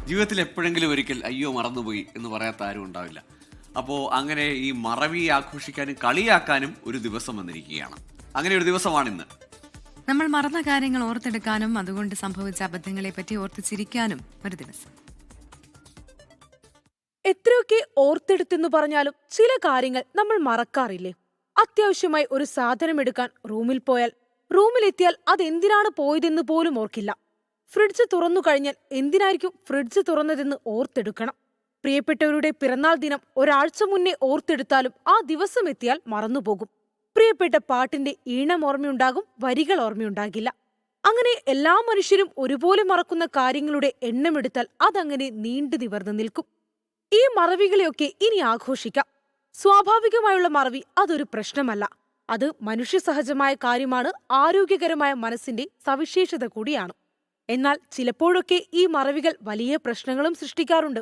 ജീവിതത്തിൽ എപ്പോഴെങ്കിലും ഒരിക്കൽ അയ്യോ മറന്നുപോയി എന്ന് പറയാത്ത ആരും ഉണ്ടാവില്ല. അപ്പോൾ അങ്ങനെ ഈ മറവി ആഘോഷിക്കാനും കളിയാക്കാനും ഒരു ദിവസം വന്നിരിക്കുകയാണ്. അങ്ങനെ ഒരു ദിവസമാണിന്ന്. നമ്മൾ മറന്ന കാര്യങ്ങൾ ഓർത്തെടുക്കാനും അതുകൊണ്ട് സംഭവിച്ച അബദ്ധങ്ങളെ പറ്റി ഓർത്ത് ചിരിക്കാനും ഒരു ദിവസം. എത്രയൊക്കെ ഓർത്തെടുത്തെന്ന് പറഞ്ഞാലും ചില കാര്യങ്ങൾ നമ്മൾ മറക്കാറില്ലേ? അത്യാവശ്യമായി ഒരു സാധനം എടുക്കാൻ റൂമിൽ പോയാൽ റൂമിലെത്തിയാൽ അതെന്തിനാണ് പോയതെന്ന് പോലും ഓർക്കില്ല. ഫ്രിഡ്ജ് തുറന്നു കഴിഞ്ഞാൽ എന്തിനായിരിക്കും ഫ്രിഡ്ജ് തുറന്നതെന്ന് ഓർത്തെടുക്കണം. പ്രിയപ്പെട്ടവരുടെ പിറന്നാൾ ദിനം ഒരാഴ്ച മുന്നേ ഓർത്തെടുത്താലും ആ ദിവസം എത്തിയാൽ മറന്നുപോകും. പ്രിയപ്പെട്ട പാട്ടിന്റെ ഈണം ഓർമ്മയുണ്ടാകും, വരികൾ ഓർമ്മയുണ്ടാകില്ല. അങ്ങനെ എല്ലാ മനുഷ്യരും ഒരുപോലെ മറക്കുന്ന കാര്യങ്ങളുടെ എണ്ണമെടുത്താൽ അതങ്ങനെ നീണ്ടു നിവർന്നു നിൽക്കും. ഈ മറവികളെയൊക്കെ ഇനി ആഘോഷിക്കാം. സ്വാഭാവികമായുള്ള മറവി അതൊരു പ്രശ്നമല്ല. അത് മനുഷ്യസഹജമായ കാര്യമാണ്, ആരോഗ്യകരമായ മനസ്സിന്റെ സവിശേഷത കൂടിയാണ്. എന്നാൽ ചിലപ്പോഴൊക്കെ ഈ മറവികൾ വലിയ പ്രശ്നങ്ങളും സൃഷ്ടിക്കാറുണ്ട്.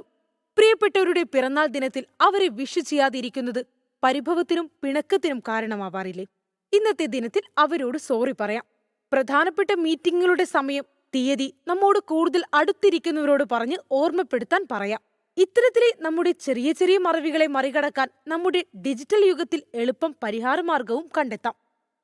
പ്രിയപ്പെട്ടവരുടെ പിറന്നാൾ ദിനത്തിൽ അവരെ വിഷ് ചെയ്യാതിരിക്കുന്നത് പരിഭവത്തിനും പിണക്കത്തിനും കാരണമാവാറില്ലേ? ഇന്നത്തെ ദിനത്തിൽ അവരോട് സോറി പറയാം. പ്രധാനപ്പെട്ട മീറ്റിംഗുകളുടെ സമയം, തീയതി നമ്മോട് കൂടുതൽ അടുത്തിരിക്കുന്നവരോട് പറഞ്ഞ് ഓർമ്മപ്പെടുത്താൻ പറയാം. ഇത്തരത്തിലെ നമ്മുടെ ചെറിയ ചെറിയ മറവികളെ മറികടക്കാൻ നമ്മുടെ ഡിജിറ്റൽ യുഗത്തിൽ എളുപ്പം പരിഹാരമാർഗവും കണ്ടെത്താം.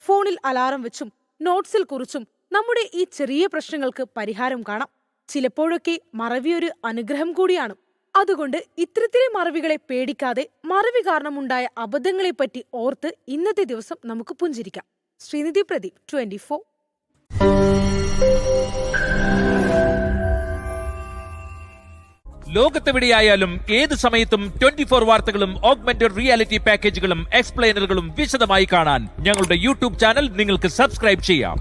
ഫോണിൽ അലാറം വെച്ചും നോട്ട്സിൽ കുറിച്ചും നമ്മുടെ ഈ ചെറിയ പ്രശ്നങ്ങൾക്ക് പരിഹാരം കാണാം. ചിലപ്പോഴൊക്കെ മറവി ഒരു അനുഗ്രഹം കൂടിയാണ്. അതുകൊണ്ട് ഇത്തരത്തിലെ മറവികളെ പേടിക്കാതെ മറവി കാരണമുണ്ടായ അബദ്ധങ്ങളെപ്പറ്റി ഓർത്ത് ഇന്നത്തെ ദിവസം നമുക്ക് പുഞ്ചിരിക്കാം. ശ്രീനിധി പ്രദീപ്, 24. ലോകത്തെവിടെയായാലും ഏത് സമയത്തും 24 വാർത്തകളും ഓഗ്മെന്റഡ് റിയാലിറ്റി പാക്കേജുകളും എക്സ്പ്ലെയിനറുകളും വിശദമായി കാണാൻ ഞങ്ങളുടെ യൂട്യൂബ് ചാനൽ നിങ്ങൾക്ക് സബ്സ്ക്രൈബ് ചെയ്യാം.